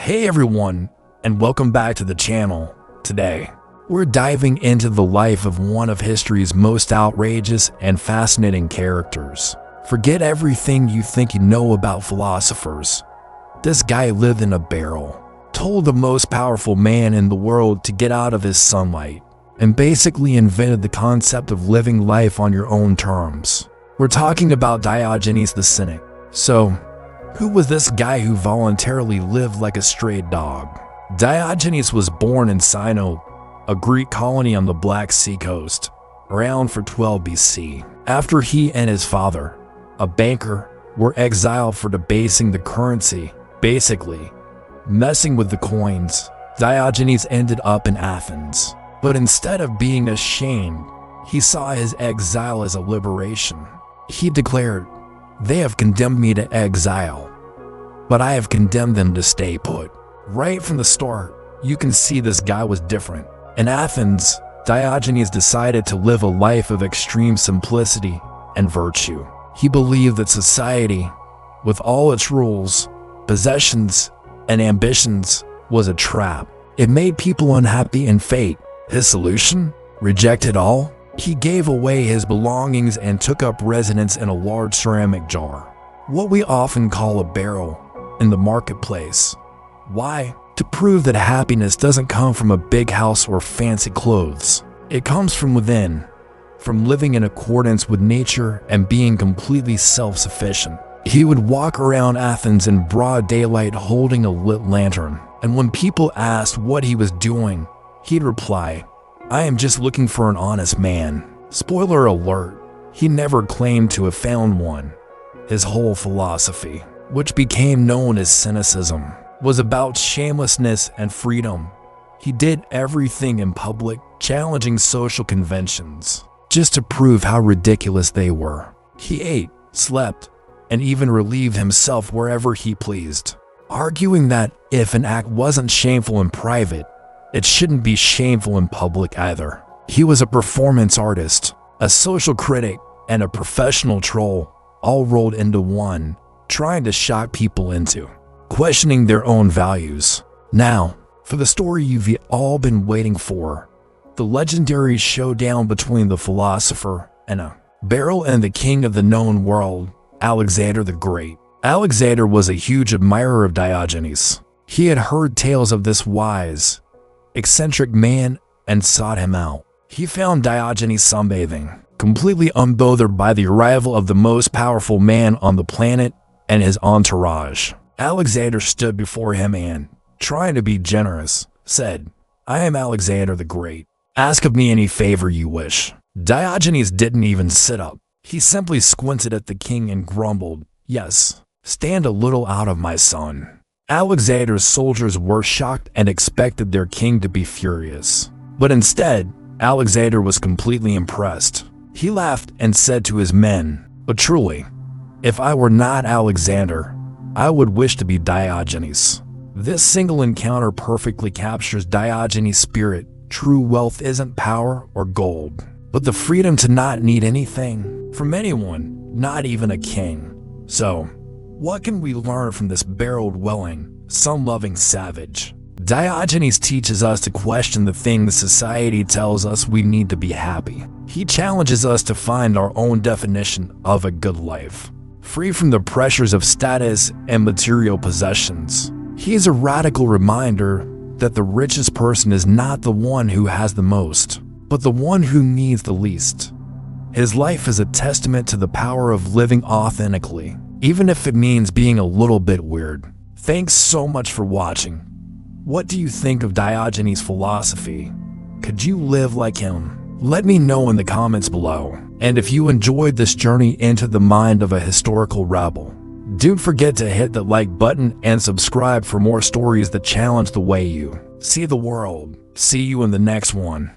Hey everyone, and welcome back to the channel. Today, we're diving into the life of one of history's most outrageous and fascinating characters. Forget everything you think you know about philosophers. This guy lived in a barrel, told the most powerful man in the world to get out of his sunlight, and basically invented the concept of living life on your own terms. We're talking about Diogenes the Cynic. So, who was this guy who voluntarily lived like a stray dog? Diogenes was born in Cynicism, a Greek colony on the Black Sea coast, around 412 BC. After he and his father, a banker, were exiled for debasing the currency, basically messing with the coins, Diogenes ended up in Athens. But instead of being ashamed, he saw his exile as a liberation. He declared, "They have condemned me to exile, but I have condemned them to stay put." Right from the start, you can see this guy was different. In Athens, Diogenes decided to live a life of extreme simplicity and virtue. He believed that society, with all its rules, possessions, and ambitions, was a trap. It made people unhappy and fate. His solution? Reject it all? He gave away his belongings and took up residence in a large ceramic jar, what we often call a barrel, in the marketplace. Why? To prove that happiness doesn't come from a big house or fancy clothes. It comes from within, from living in accordance with nature and being completely self-sufficient. He would walk around Athens in broad daylight holding a lit lantern, and when people asked what he was doing, he'd reply, "I am just looking for an honest man." Spoiler alert, he never claimed to have found one. His whole philosophy, which became known as Cynicism, was about shamelessness and freedom. He did everything in public, challenging social conventions, just to prove how ridiculous they were. He ate, slept, and even relieved himself wherever he pleased, arguing that if an act wasn't shameful in private, it shouldn't be shameful in public either. He was a performance artist, a social critic, and a professional troll, all rolled into one, trying to shock people into questioning their own values. Now, for the story you've all been waiting for, the legendary showdown between the philosopher and a barrel and the king of the known world, Alexander the Great. Alexander was a huge admirer of Diogenes. He had heard tales of this wise, eccentric man and sought him out. He found Diogenes sunbathing, completely unbothered by the arrival of the most powerful man on the planet and his entourage. Alexander stood before him and, trying to be generous, said, "I am Alexander the Great. Ask of me any favor you wish." Diogenes didn't even sit up. He simply squinted at the king and grumbled, "Yes, stand a little out of my sun." Alexander's soldiers were shocked and expected their king to be furious. But instead, Alexander was completely impressed. He laughed and said to his men, "But truly, if I were not Alexander, I would wish to be Diogenes." This single encounter perfectly captures Diogenes' spirit. True wealth isn't power or gold, but the freedom to not need anything from anyone, not even a king. So, what can we learn from this barrel-dwelling, sun-loving savage? Diogenes teaches us to question the things society tells us we need to be happy. He challenges us to find our own definition of a good life, free from the pressures of status and material possessions. He is a radical reminder that the richest person is not the one who has the most, but the one who needs the least. His life is a testament to the power of living authentically, even if it means being a little bit weird. Thanks so much for watching. What do you think of Diogenes' philosophy? Could you live like him? Let me know in the comments below. And if you enjoyed this journey into the mind of a historical rebel, don't forget to hit the like button and subscribe for more stories that challenge the way you see the world. See you in the next one.